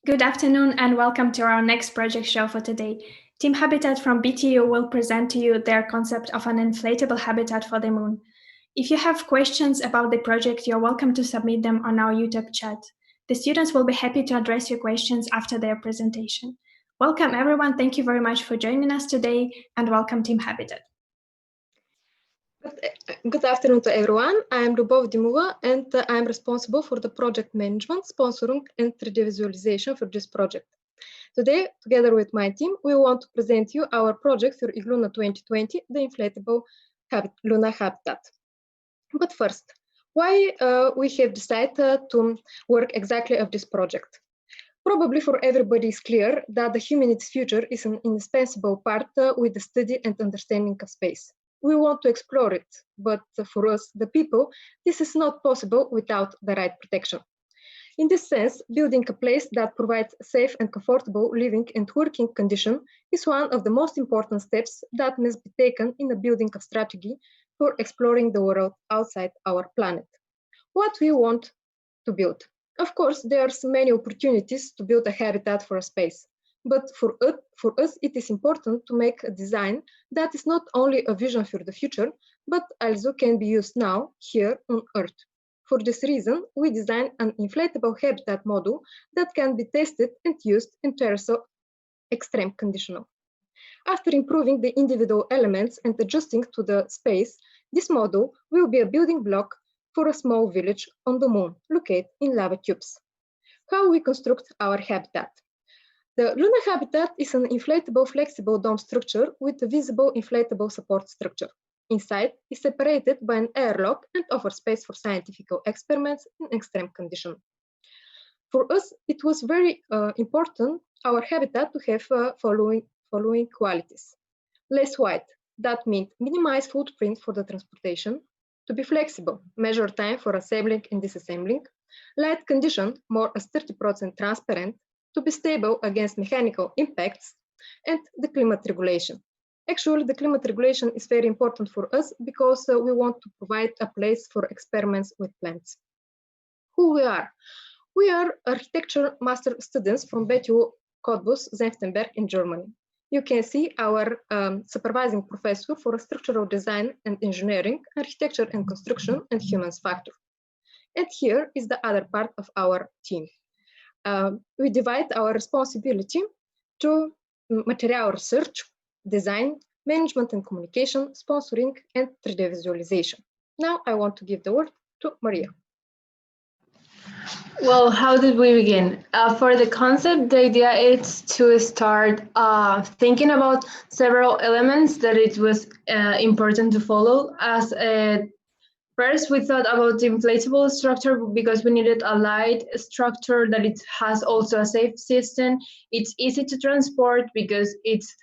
Good afternoon and welcome to our next project show for today. Team Habitat from BTU will present to you their concept of an inflatable habitat for the moon. If you have questions about the project, you're welcome to submit them on our YouTube chat. The students will be happy to address your questions after their presentation. Welcome everyone, thank you very much for joining us today, and welcome Team Habitat. Good afternoon to everyone. I am Lubov Dimova and I am responsible for the project management, sponsoring and 3D visualization for this project. Today, together with my team, we want to present you our project for IGLUNA 2020, the Inflatable Lunar Habitat. But first, why we have decided to work exactly on this project? Probably for everybody is clear that the humanity's future is an indispensable part with the study and understanding of space. We want to explore it, but for us, the people, this is not possible without the right protection. In this sense, building a place that provides safe and comfortable living and working condition is one of the most important steps that must be taken in the building of strategy for exploring the world outside our planet. What we want to build. Of course, there are many opportunities to build a habitat for a space. But for us, it is important to make a design that is not only a vision for the future, but also can be used now, here on Earth. For this reason, we designed an inflatable habitat model that can be tested and used in terms of extreme conditions. After improving the individual elements and adjusting to the space, this model will be a building block for a small village on the moon, located in lava tubes. How we construct our habitat? The lunar habitat is an inflatable, flexible dome structure with a visible inflatable support structure. Inside is separated by an airlock and offers space for scientific experiments in extreme conditions. For us, it was very important our habitat to have following qualities. Less weight, that means minimize footprint for the transportation. To be flexible, measure time for assembling and disassembling. Light condition, more as 30% transparent. To be stable against mechanical impacts, and the climate regulation. Actually, the climate regulation is very important for us because we want to provide a place for experiments with plants. Who we are? We are architecture master students from BTU Cottbus-Senftenberg in Germany. You can see our supervising professor for structural design and engineering, architecture and construction, and humans factor. And here is the other part of our team. We divide our responsibility to material research, design, management and communication, sponsoring, and 3D visualization. Now I want to give the word to Maria. Well, how did we begin? For the concept, the idea is to start thinking about several elements that it was important to follow. As first, we thought about the inflatable structure because we needed a light structure that it has also a safe system. It's easy to transport because it's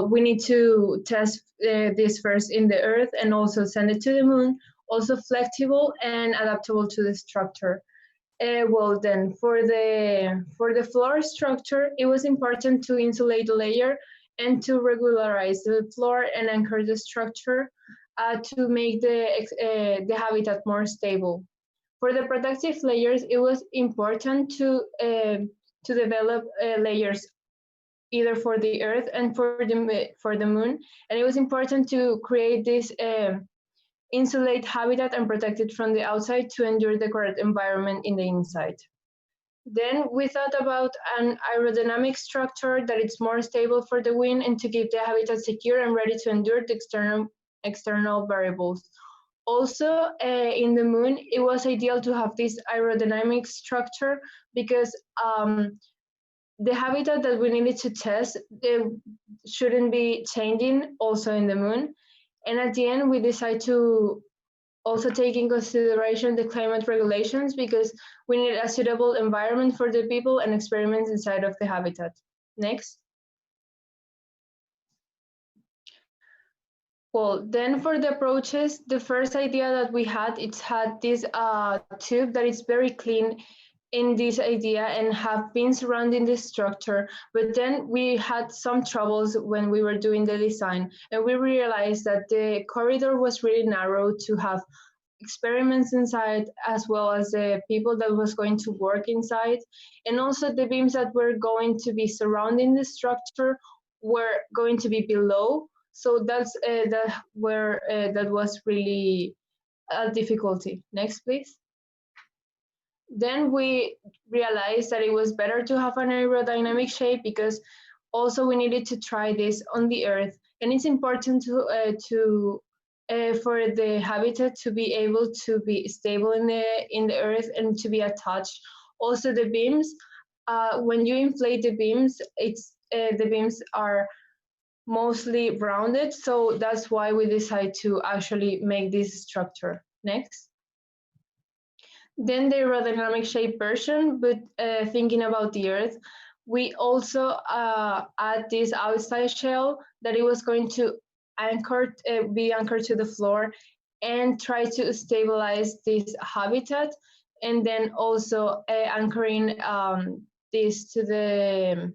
we need to test this first in the Earth and also send it to the moon. Also flexible and adaptable to the structure. Well, then for the floor structure, it was important to insulate the layer and to regularize the floor and anchor the structure to make the habitat more stable. For the protective layers, it was important to develop layers either for the Earth and for the moon, and it was important to create this insulate habitat and protect it from the outside to endure the correct environment in the inside. Then we thought about an aerodynamic structure that it's more stable for the wind and to keep the habitat secure and ready to endure the external variables. Also, in the moon, it was ideal to have this aerodynamic structure because the habitat that we needed to test shouldn't be changing also in the moon. And at the end, we decided to also take in consideration the climate regulations because we need a suitable environment for the people and experiments inside of the habitat. Next. Well, then for the approaches, the first idea that we had, it's had this tube that is very clean in this idea and have been surrounding this structure, but then we had some troubles when we were doing the design and we realized that the corridor was really narrow to have experiments inside, as well as the people that was going to work inside, and also the beams that were going to be surrounding the structure were going to be below. So that's that was really a difficulty. Next, please. Then we realized that it was better to have an aerodynamic shape, because also we needed to try this on the Earth, and it's important for the habitat to be able to be stable in the Earth and to be attached. Also, the beams, when you inflate the beams, the beams are mostly rounded, so that's why we decided to actually make this structure. Next. Then the aerodynamic shape version, but thinking about the Earth, we also add this outside shell that it was going to be anchored to the floor and try to stabilize this habitat, and then also anchoring this to the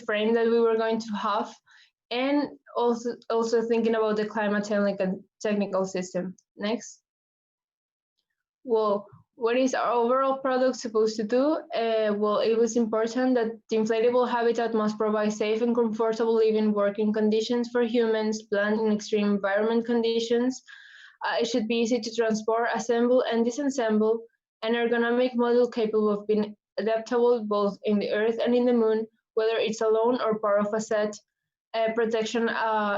frame that we were going to have, and also thinking about the climate technical system. Next. Well, what is our overall product supposed to do? Well, it was important that the inflatable habitat must provide safe and comfortable living working conditions for humans, plants in extreme environment conditions. It should be easy to transport, assemble, and disassemble, an ergonomic model capable of being adaptable both in the Earth and in the Moon, whether it's alone or part of a set, protection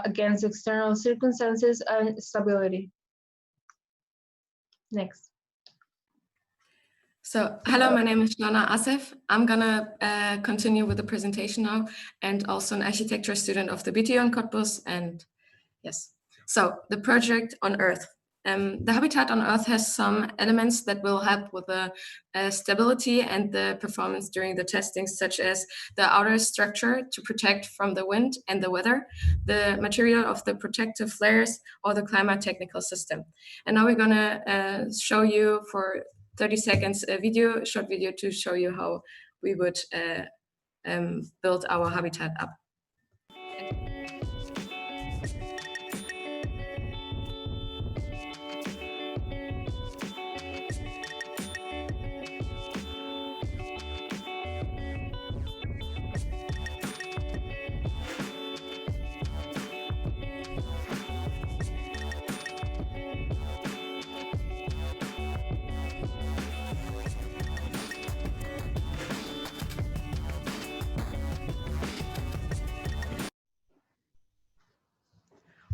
against external circumstances, and stability. Next. So, hello, my name is Jana Asif. I'm gonna continue with the presentation now, and also an architecture student of the BTU Cottbus. And yes, so the project on Earth. The habitat on Earth has some elements that will help with the stability and the performance during the testing, such as the outer structure to protect from the wind and the weather, the material of the protective layers, or the climate technical system. And now we're gonna show you for 30 seconds a short video to show you how we would build our habitat up.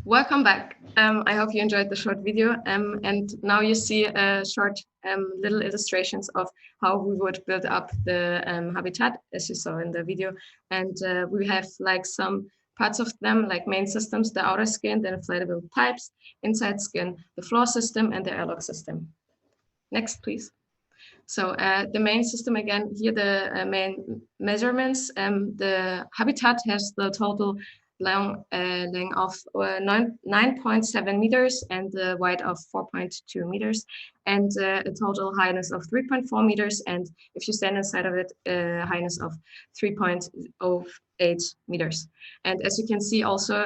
Welcome back. I hope you enjoyed the short video, and now you see short little illustrations of how we would build up the habitat, as you saw in the video. And we have like some parts of them, like main systems, the outer skin, the inflatable pipes, inside skin, the floor system, and the airlock system. Next, please. So the main system, again, here the main measurements. The habitat has the total length of 9.7 meters and the width of 4.2 meters, and a total highness of 3.4 meters, and if you stand inside of it, a highness of 3.08 meters. And as you can see also,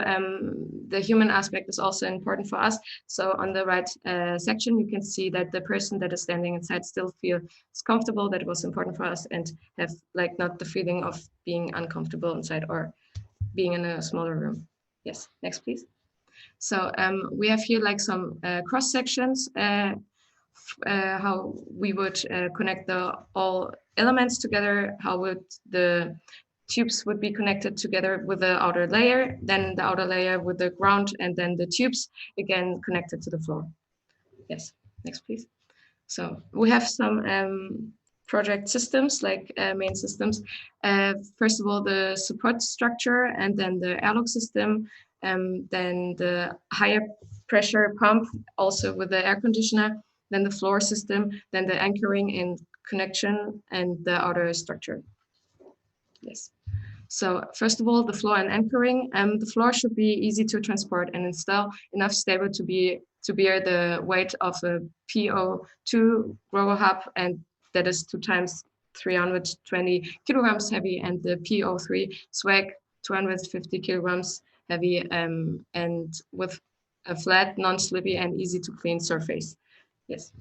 the human aspect is also important for us. So on the right section, you can see that the person that is standing inside still feels comfortable. That was important for us, and have like not the feeling of being uncomfortable inside or being in a smaller room. Yes, next please. So we have here like some cross sections, how we would connect all elements together, how would the tubes would be connected together with the outer layer, then the outer layer with the ground, and then the tubes again connected to the floor. Yes, next please. So we have some project systems, like main systems. First of all, the support structure, and then the airlock system, then the higher pressure pump, also with the air conditioner, then the floor system, then the anchoring and connection, and the outer structure. Yes. So first of all, the floor and anchoring. The floor should be easy to transport and install, enough stable to bear the weight of a PO2 grower hub, and that is 2 times 320 kilograms heavy, and the PO3 swag 250 kilograms heavy, and with a flat, non-slippy, and easy to clean surface. Yes.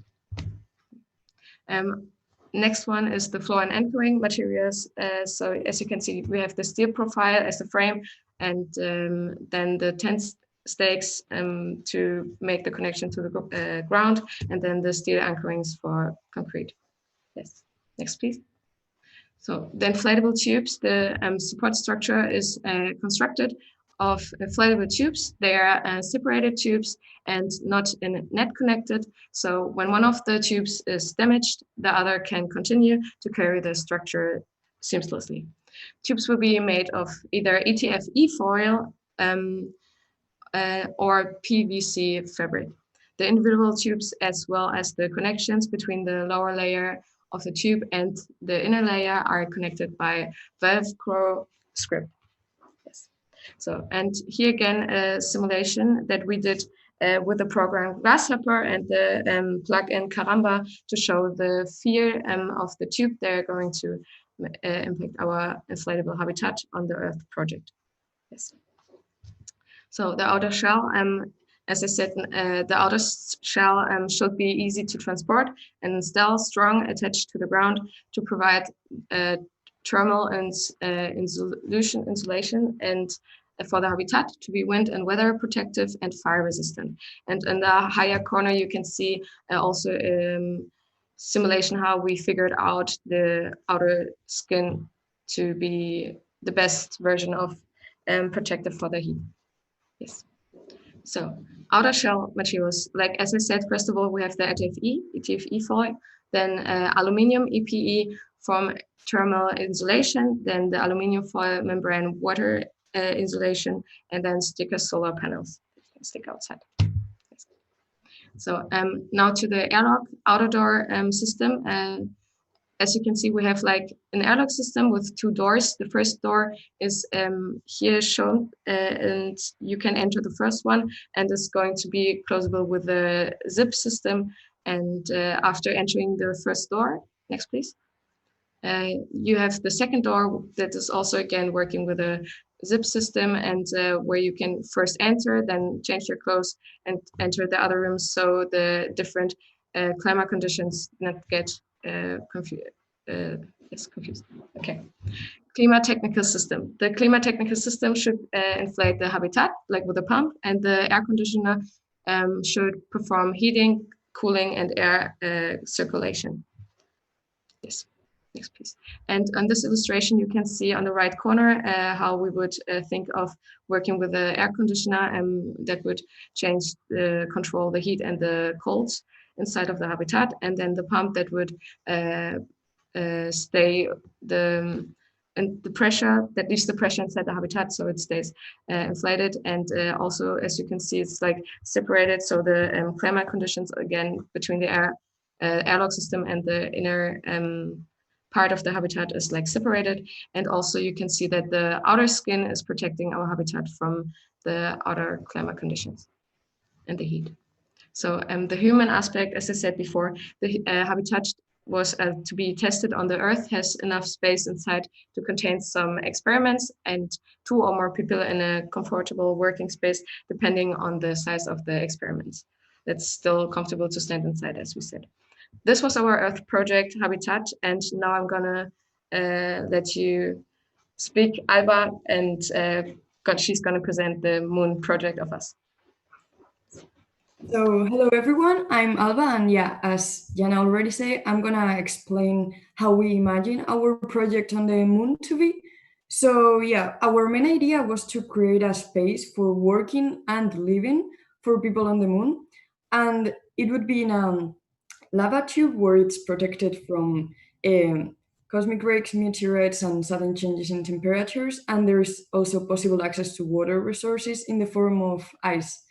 Next one is the floor and anchoring materials. So as you can see, we have the steel profile as the frame, and then the tent stakes to make the connection to the ground, and then the steel anchorings for concrete. Yes, next please. So the inflatable tubes, the support structure is constructed of inflatable tubes. They are separated tubes and not in net connected. So when one of the tubes is damaged, the other can continue to carry the structure seamlessly. Tubes will be made of either ETFE foil or PVC fabric. The individual tubes, as well as the connections between the lower layer of the tube and the inner layer, are connected by Velcro script. Yes. So, and here again, a simulation that we did with the program Grasshopper and the plugin Caramba to show the fear of the tube they're going to impact our inflatable habitat on the Earth project. Yes. So the outer shell, as I said, the outer shell should be easy to transport and still strong, attached to the ground to provide thermal and insulation and for the habitat to be wind and weather protective and fire resistant. And in the higher corner, you can see also simulation how we figured out the outer skin to be the best version of protective for the heat. Yes. So outer shell materials, like as I said, first of all, we have the ETFE foil, then aluminium EPE from thermal insulation, then the aluminium foil membrane water insulation, and then sticker solar panels that you can stick outside. Yes. So now to the airlock outer door system. As you can see, we have like an airlock system with two doors. The first door is here shown, and you can enter the first one, and it's going to be closable with a zip system. And after entering the first door, next please, you have the second door that is also again working with a zip system, and where you can first enter, then change your clothes and enter the other rooms, so the different climate conditions not get confused. Okay. Climatechnical system. The climatechnical system should inflate the habitat, like with a pump, and the air conditioner should perform heating, cooling, and air circulation. Yes. Next, please. And on this illustration, you can see on the right corner how we would think of working with the air conditioner that would change control the heat and the colds inside of the habitat, and then the pump that would stay the pressure, that leaves the pressure inside the habitat, so it stays inflated. And also, as you can see, it's like separated, so the climate conditions again between the airlock system and the inner part of the habitat is like separated. And also you can see that the outer skin is protecting our habitat from the outer climate conditions and the heat. So the human aspect, as I said before, the habitat was to be tested on the Earth, has enough space inside to contain some experiments and 2 or more people in a comfortable working space, depending on the size of the experiments. That's still comfortable to stand inside, as we said. This was our Earth project habitat, and now I'm gonna let you speak, Alba, and she's gonna present the Moon project of us. So hello everyone, I'm Alba, and yeah, as Jana already said, I'm gonna explain how we imagine our project on the Moon to be. So yeah, our main idea was to create a space for working and living for people on the Moon, and it would be in a lava tube where it's protected from cosmic rays, meteorites, and sudden changes in temperatures, and there's also possible access to water resources in the form of ice.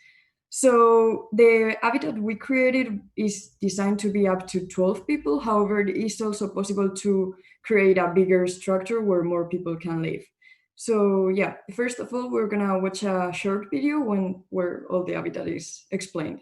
So the habitat we created is designed to be up to 12 people. However, it is also possible to create a bigger structure where more people can live. So yeah, first of all, we're gonna watch a short video where all the habitat is explained.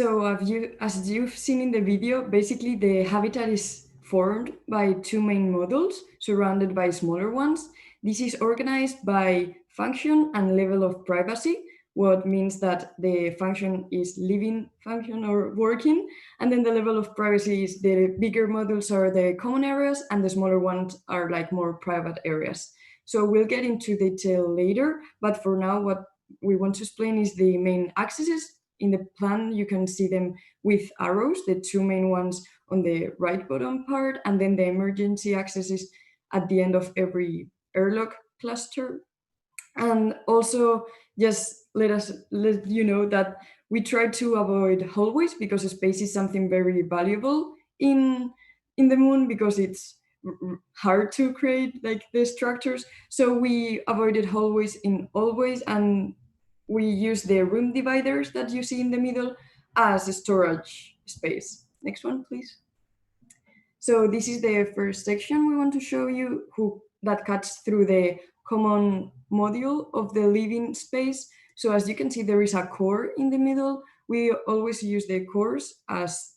So as you've seen in the video, basically the habitat is formed by two main modules surrounded by smaller ones. This is organized by function and level of privacy, what means that the function is living function or working, and then the level of privacy is the bigger modules are the common areas and the smaller ones are like more private areas. So we'll get into detail later, but for now what we want to explain is the main axes. In the plan, you can see them with arrows, the two main ones on the right bottom part, and then the emergency accesses at the end of every airlock cluster. And also, just let you know that we try to avoid hallways because space is something very valuable in the moon, because it's hard to create like the structures. So we avoided hallways in all ways, and we use the room dividers that you see in the middle as a storage space. Next one, please. So this is the first section we want to show you, that cuts through the common module of the living space. So as you can see, there is a core in the middle. We always use the cores as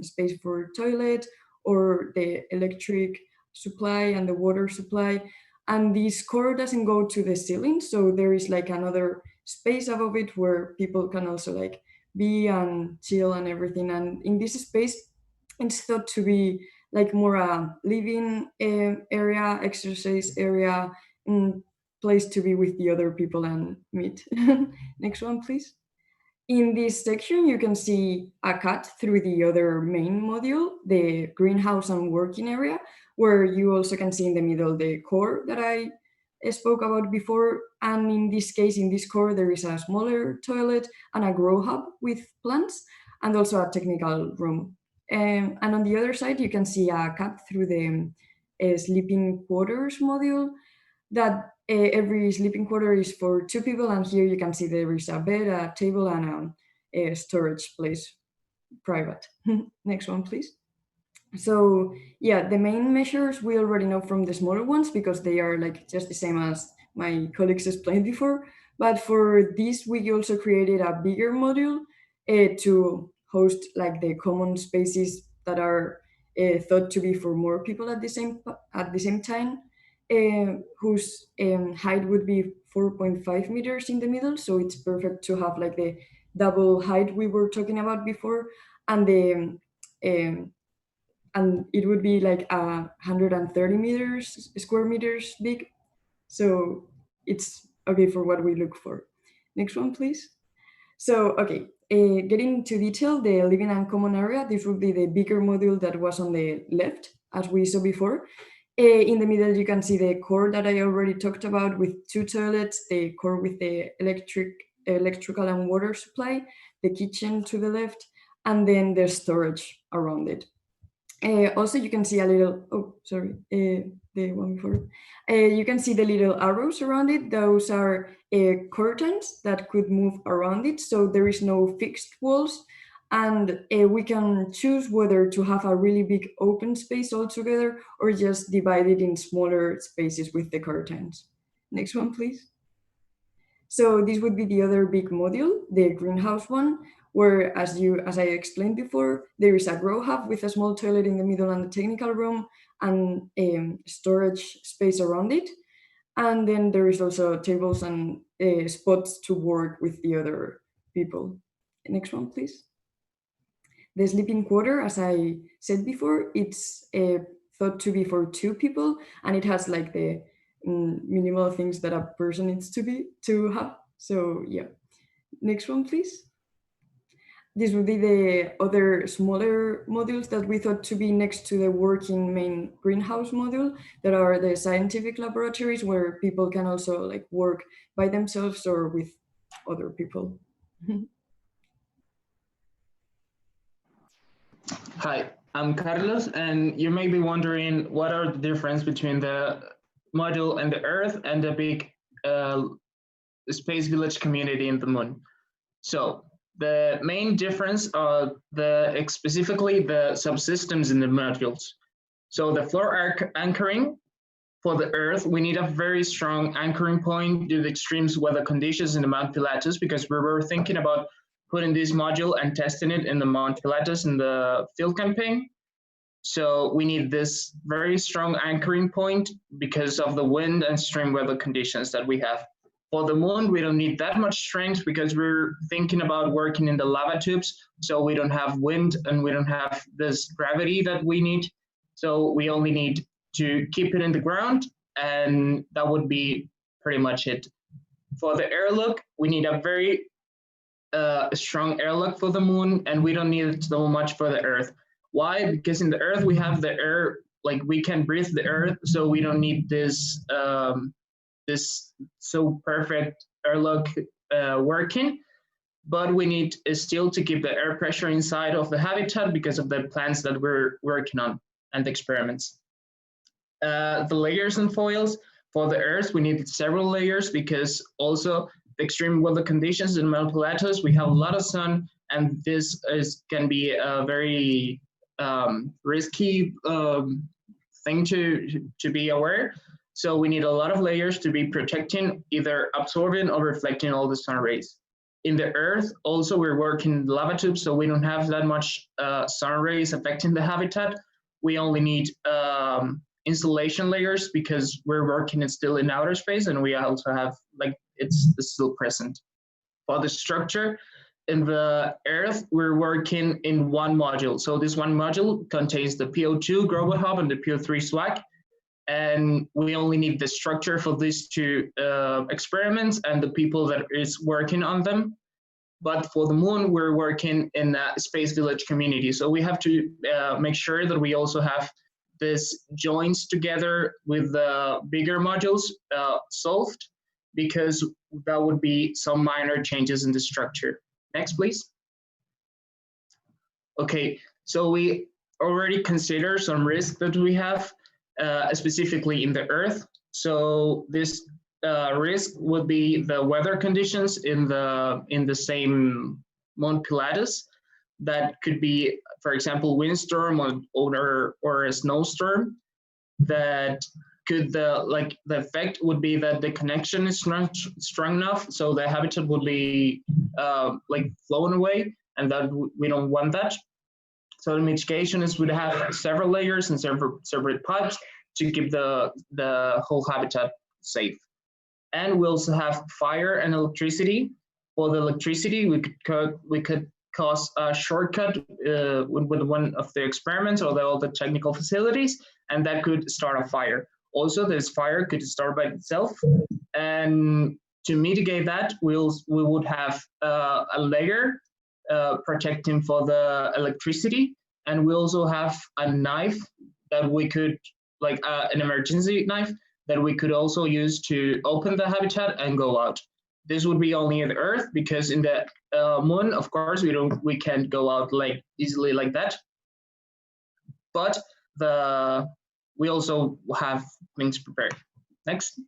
space for toilet or the electric supply and the water supply. And this core doesn't go to the ceiling. So there is like another space above it where people can also like be and chill and everything. And in this space, it's thought to be like more a living area, exercise area, place to be with the other people and meet. Next one, please. In this section, you can see a cut through the other main module, the greenhouse and working area, where you also can see in the middle the core that I spoke about before. And in this case, in this core, there is a smaller toilet and a grow hub with plants, and also a technical room. And on the other side, you can see a cut through the sleeping quarters module, that every sleeping quarter is for two people, and here you can see there is a bed, a table, and a storage place, private. Next one, please. So yeah, the main measures we already know from the smaller ones because they are like just the same as my colleagues explained before. But for this, we also created a bigger module to host like the common spaces that are thought to be for more people at the same time, whose height would be 4.5 meters in the middle. So it's perfect to have like the double height we were talking about before, and the and it would be like 130 square meters big. So it's okay for what we look for. Next one, please. So, okay, getting into detail, the living and common area, this would be the bigger module that was on the left, as we saw before. In the middle, you can see the core that I already talked about with two toilets, the core with the electrical and water supply, the kitchen to the left, and then the storage around it. Also, you can see a little, the one before. You can see the little arrows around it. Those are curtains that could move around it. So there is no fixed walls. And we can choose whether to have a really big open space altogether or just divide it in smaller spaces with the curtains. Next one, please. So this would be the other big module, the greenhouse one, where, as I explained before, there is a grow hub with a small toilet in the middle and a technical room and storage space around it. And then there is also tables and spots to work with the other people. Next one, please. The sleeping quarter, as I said before, it's thought to be for two people, and it has like the minimal things that a person needs to have. So yeah. Next one, please. This would be the other smaller modules that we thought to be next to the working main greenhouse module, that are the scientific laboratories where people can also like work by themselves or with other people. Hi, I'm Carlos, and you may be wondering what are the difference between the module and the Earth and the big space village community in the moon. So the main difference are specifically the subsystems in the modules. So the floor anchoring for the Earth, we need a very strong anchoring point due to extreme weather conditions in the Mount Pilatus, because we were thinking about putting this module and testing it in the Mount Pilatus in the field campaign. So we need this very strong anchoring point because of the wind and extreme weather conditions that we have. For the moon, we don't need that much strength because we're thinking about working in the lava tubes, so we don't have wind and we don't have this gravity that we need. So we only need to keep it in the ground, and that would be pretty much it. For the airlock, we need a very strong airlock for the moon, and we don't need it so much for the Earth. Why? Because in the Earth we have the air, like we can breathe the Earth, so we don't need this this so perfect airlock working. But we need still to keep the air pressure inside of the habitat because of the plants that we're working on and the experiments. The layers and foils for the Earth, we need several layers because also the extreme weather conditions in Mount Pilatus, we have a lot of sun, and this can be a very risky thing to be aware. So we need a lot of layers to be protecting, either absorbing or reflecting all the sun rays. In the Earth, also we're working lava tubes, so we don't have that much sun rays affecting the habitat. We only need insulation layers because we're working still in outer space, and we also have, like, it's still present. For the structure, in the Earth, we're working in one module. So this one module contains the PO2 Global Hub and the PO3 SWAG, and we only need the structure for these two experiments and the people that is working on them. But for the moon, we're working in a space village community. So we have to make sure that we also have this joins together with the bigger modules solved, because that would be some minor changes in the structure. Next, please. Okay, so we already consider some risk that we have, specifically in the Earth. So this risk would be the weather conditions in the same Mount Pilatus. That could be, for example, windstorm or a snowstorm. That could the effect would be that the connection is not strong enough, so the habitat would be like flown away, and that we don't want that. So the mitigation is we'd have several layers and separate pipes to keep the whole habitat safe. And we also have fire and electricity. For the electricity, we could cause a shortcut with one of the experiments or all the technical facilities, and that could start a fire. Also, this fire could start by itself, and to mitigate that, we would have a layer protecting for the electricity, and we also have a knife that we could, like an emergency knife, that we could also use to open the habitat and go out. This would be only in the Earth, because in the moon, of course, we can't go out like easily like that. But we also have things prepared. Next.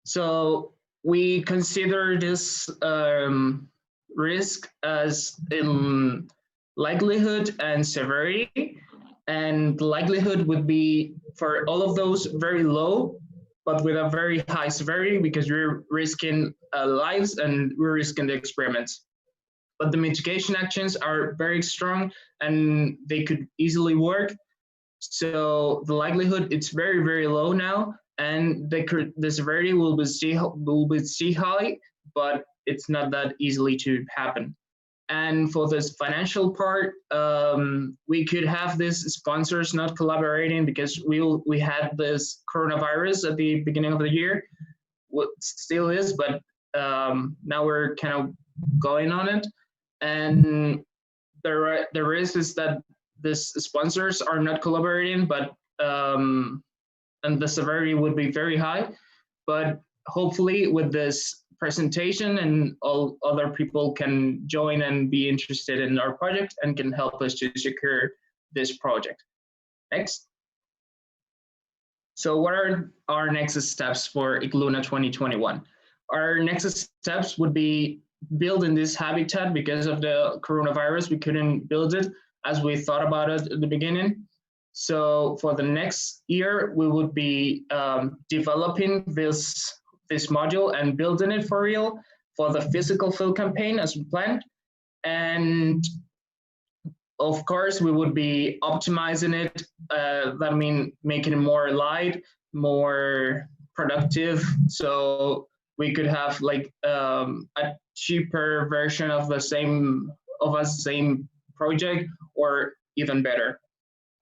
So we consider this risk as in likelihood and severity. And likelihood would be for all of those very low, but with a very high severity, because we're risking lives and we're risking the experiments. But the mitigation actions are very strong and they could easily work. So the likelihood, it's very, very low now, and the severity will be still high, but it's not that easily to happen. And for this financial part, we could have these sponsors not collaborating because we had this coronavirus at the beginning of the year, what still is, but now we're kind of going on it. And the risk is that these sponsors are not collaborating, but and the severity would be very high. But hopefully with this presentation and all other people can join and be interested in our project and can help us to secure this project. Next. So what are our next steps for IGLUNA 2021? Our next steps would be building this habitat. Because of the coronavirus, we couldn't build it as we thought about it at the beginning. So for the next year, we would be developing this module and building it for real. for the physical field campaign as we planned. And of course, we would be optimizing it. That means making it more light, more productive. So we could have like a cheaper version of the same project, or even better.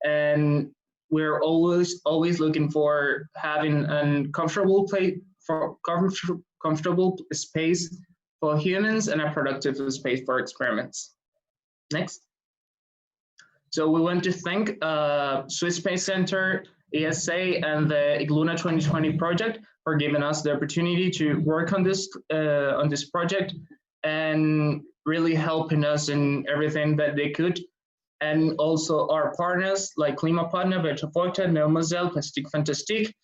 And we're always looking for having a comfortable place for comfortable space for humans and a productive space for experiments. Next. So we want to thank Swiss Space Center, ESA, and the IGLUNA 2020 project for giving us the opportunity to work on this project and really helping us in everything that they could. And also our partners like Klimapartner, Vetrafolta, Neumazel, Plastic Fantastique,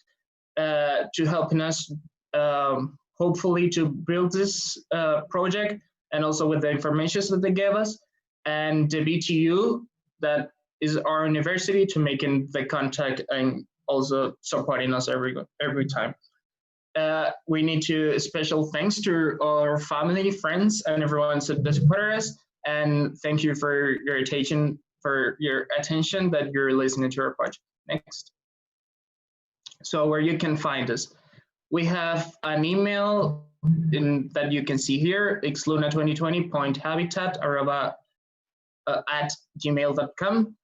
to helping us hopefully to build this project, and also with the information that they gave us, and the BTU, that is our university, to making the contact and also supporting us every time. We need to special thanks to our family, friends, and everyone that supported us. And thank you for your attention, that you're listening to our project. Next. So where you can find us. We have an email that you can see here, ixluna2020.habitat@gmail.com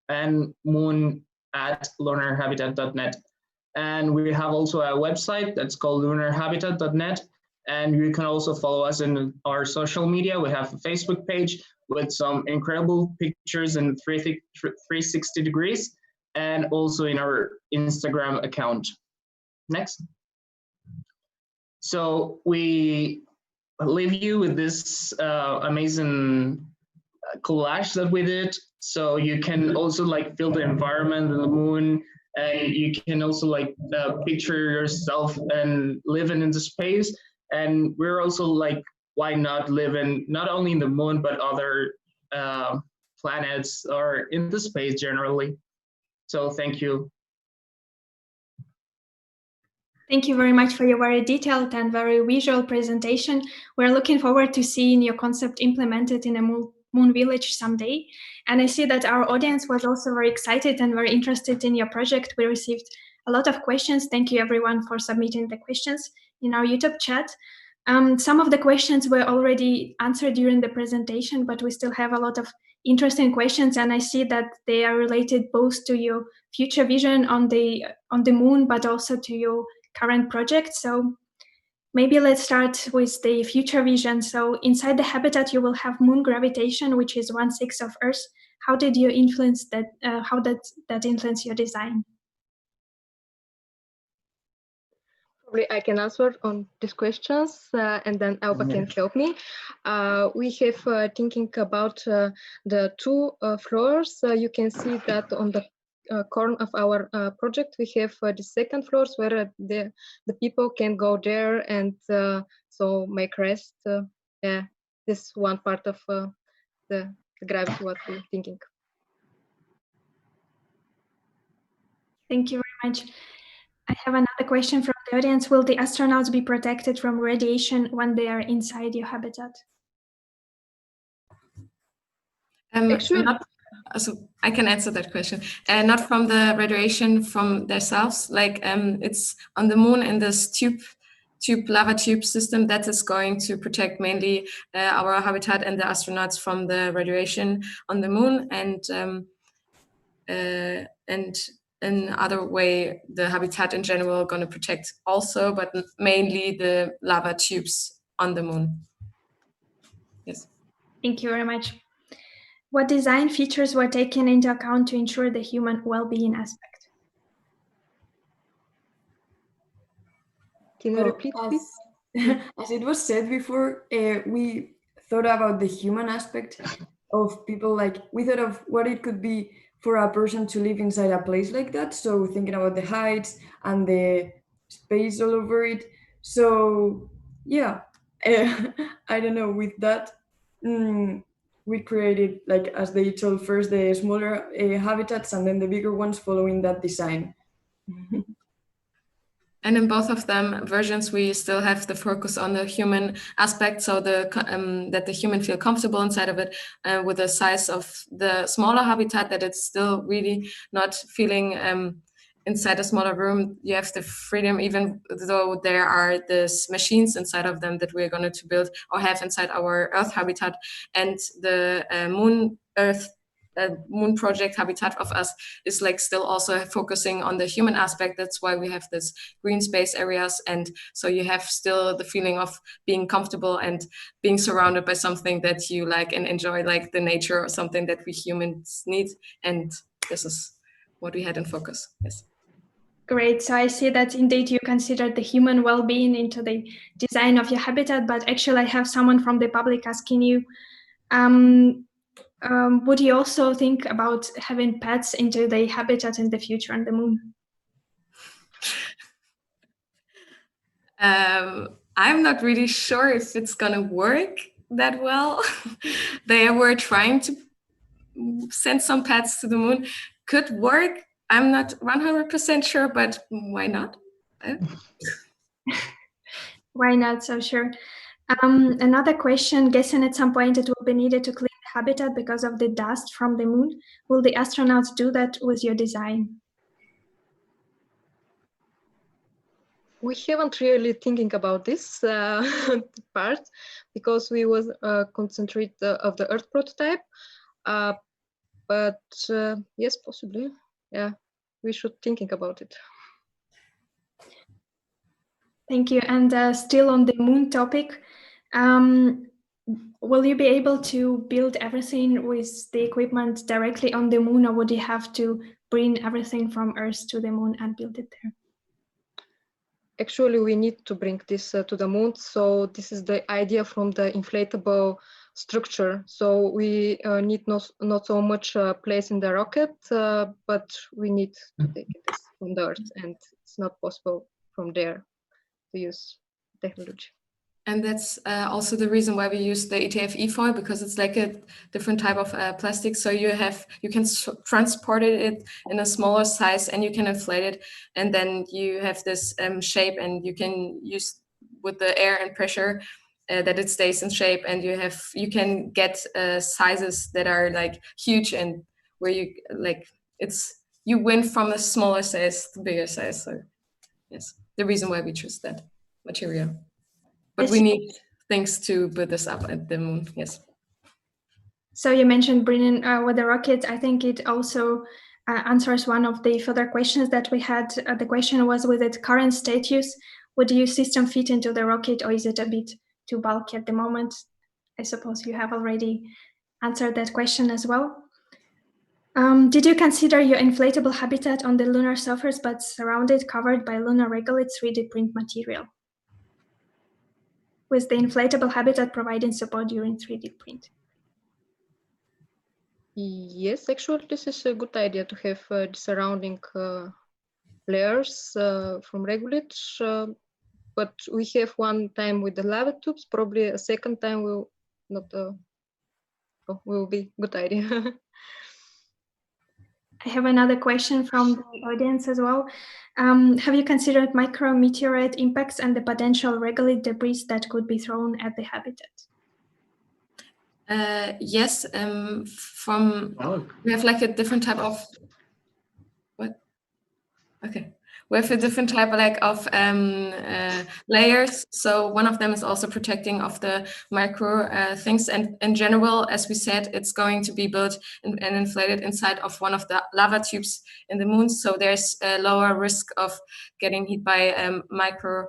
and moon@lunarhabitat.net. And we have also a website that's called lunarhabitat.net. And you can also follow us in our social media. We have a Facebook page with some incredible pictures in 360 degrees, and also in our Instagram account. Next. So we leave you with this amazing collage that we did. So you can also like feel the environment and the moon, and you can also like picture yourself and living in the space. And we're also like, why not live in not only in the moon, but other planets or in the space generally. So thank you. Thank you very much for your very detailed and very visual presentation. We're looking forward to seeing your concept implemented in a moon village someday. And I see that our audience was also very excited and very interested in your project. We received a lot of questions. Thank you everyone for submitting the questions in our YouTube chat. Some of the questions were already answered during the presentation, but we still have a lot of interesting questions, and I see that they are related both to your future vision on the moon, but also to your current project. So maybe let's start with the future vision. So inside the habitat, you will have moon gravitation, which is 1/6 of Earth. How did you influence that? How did that influence your design? Probably I can answer on these questions, and then Alba can help me. We have thinking about the two floors. You can see that on the corner of our project, we have the second floors where the people can go there and so make rest. Yeah, this one part of the gravity what we're thinking. Thank you very much. I have another question from the audience. Will the astronauts be protected from radiation when they are inside your habitat? So I can answer that question. Not from the radiation from themselves. Like it's on the moon in this lava tube system that is going to protect mainly our habitat and the astronauts from the radiation on the moon, and in other way the habitat in general going to protect also, but mainly the lava tubes on the moon. Yes. Thank you very much. What design features were taken into account to ensure the human well-being aspect? Can you repeat, please? As it was said before, we thought about the human aspect of people. Like, we thought of what it could be for a person to live inside a place like that. So thinking about the heights and the space all over it. So yeah, I don't know, with that, we created, like, as they told, first the smaller habitats and then the bigger ones following that design. And in both of them versions, we still have the focus on the human aspect, so that the human feel comfortable inside of it, with the size of the smaller habitat, that it's still really not feeling inside a smaller room. You have the freedom, even though there are these machines inside of them that we're going to build or have inside our Earth habitat, and the Moon project habitat of us is like still also focusing on the human aspect. That's why we have this green space areas, and so you have still the feeling of being comfortable and being surrounded by something that you like and enjoy, like the nature or something that we humans need. And this is what we had in focus. Yes. Great. So I see that indeed you considered the human well-being into the design of your habitat, but actually I have someone from the public asking you, would you also think about having pets into the habitat in the future on the Moon? I'm not really sure if it's gonna work that well. They were trying to send some pets to the Moon. Could work. I'm not 100% sure, but why not? Why not? So sure. Another question, guessing at some point it will be needed to clean the habitat because of the dust from the Moon. Will the astronauts do that with your design? We haven't really thinking about this part, because we was concentrate of the Earth prototype, but yes, possibly. Yeah, we should thinking about it. Thank you. And still on the Moon topic, will you be able to build everything with the equipment directly on the Moon, or would you have to bring everything from Earth to the Moon and build it there? Actually, we need to bring this to the Moon. So this is the idea from the inflatable structure. So we need not so much place in the rocket, but we need to take this from the Earth, and it's not possible from there to use technology. And that's also the reason why we use the ETF e-foil, because it's like a different type of plastic. So you can transport it in a smaller size, and you can inflate it, and then you have this shape, and you can use with the air and pressure that it stays in shape, and you can get sizes that are like huge, and where you win from a smaller size to bigger size. So yes, the reason why we choose that material. But we need things to build this up at the Moon, yes. So you mentioned bringing with the rocket. I think it also answers one of the further questions that we had. The question was, with its current status, would your system fit into the rocket, or is it a bit too bulky at the moment? I suppose you have already answered that question as well. Did you consider your inflatable habitat on the lunar surface, but surrounded, covered by lunar regolith 3D print material, with the inflatable habitat providing support during 3D print? Yes, actually, this is a good idea to have the surrounding layers from regolith, but we have one time with the lava tubes. Probably a second time will not will be good idea. I have another question from the audience as well. Have you considered micrometeorite impacts and the potential regolith debris that could be thrown at the habitat? Yes, we have like a different type of we have a different type of layers. So one of them is also protecting of the micro things. And in general, as we said, it's going to be built and inflated inside of one of the lava tubes in the Moon. So there's a lower risk of getting hit by micro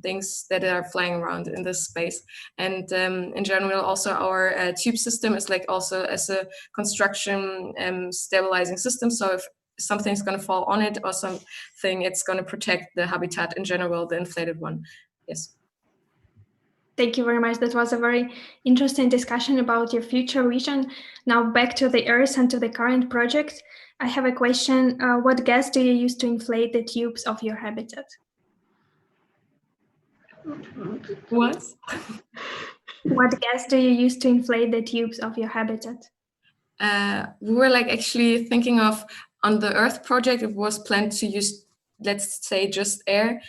things that are flying around in this space. And in general, also our tube system is like also as a construction stabilizing system. So if something's going to fall on it or something, it's going to protect the habitat in general, the inflated one. Yes. Thank you very much. That was a very interesting discussion about your future vision. Now back to the Earth and to the current project. I have a question. What gas do you use to inflate the tubes of your habitat? What? What gas do you use to inflate the tubes of your habitat? We were like actually thinking of, on the Earth project, it was planned to use let's say just air.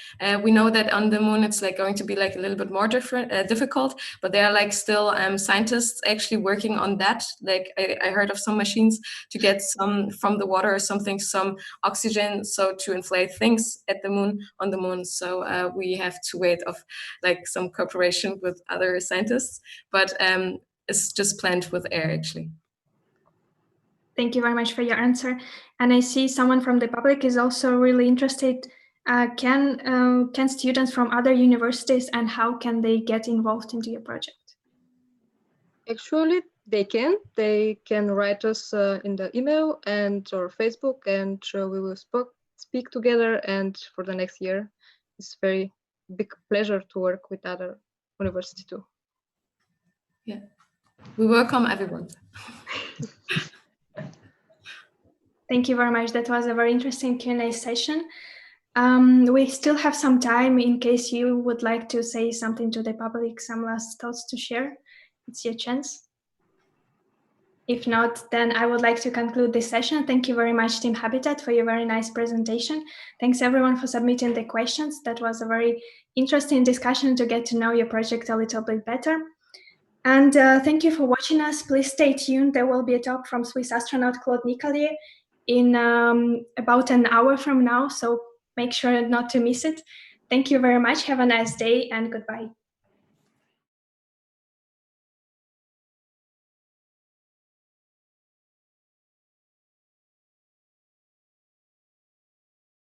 We know that on the moon it's like going to be like a little bit more difficult, but there are like still scientists actually working on that. Like I heard of some machines to get some from the water or something, some oxygen, so to inflate things at the moon, on the moon. So we have to wait of like some cooperation with other scientists, but it's just planned with air actually. Thank you very much for your answer. And I see someone from the public is also really interested. Can students from other universities, and how can they get involved into your project? Actually, they can write us in the email or Facebook, and we will speak together. And for the next year, it's very big pleasure to work with other university too. Yeah, we welcome everyone. Thank you very much. That was a very interesting Q&A session. We still have some time in case you would like to say something to the public, some last thoughts to share. It's your chance. If not, then I would like to conclude this session. Thank you very much, Team Habitat, for your very nice presentation. Thanks everyone for submitting the questions. That was a very interesting discussion to get to know your project a little bit better. And thank you for watching us. Please stay tuned. There will be a talk from Swiss astronaut Claude Nicolier in about an hour from now, so make sure not to miss it. Thank you very much. Have a nice day and goodbye.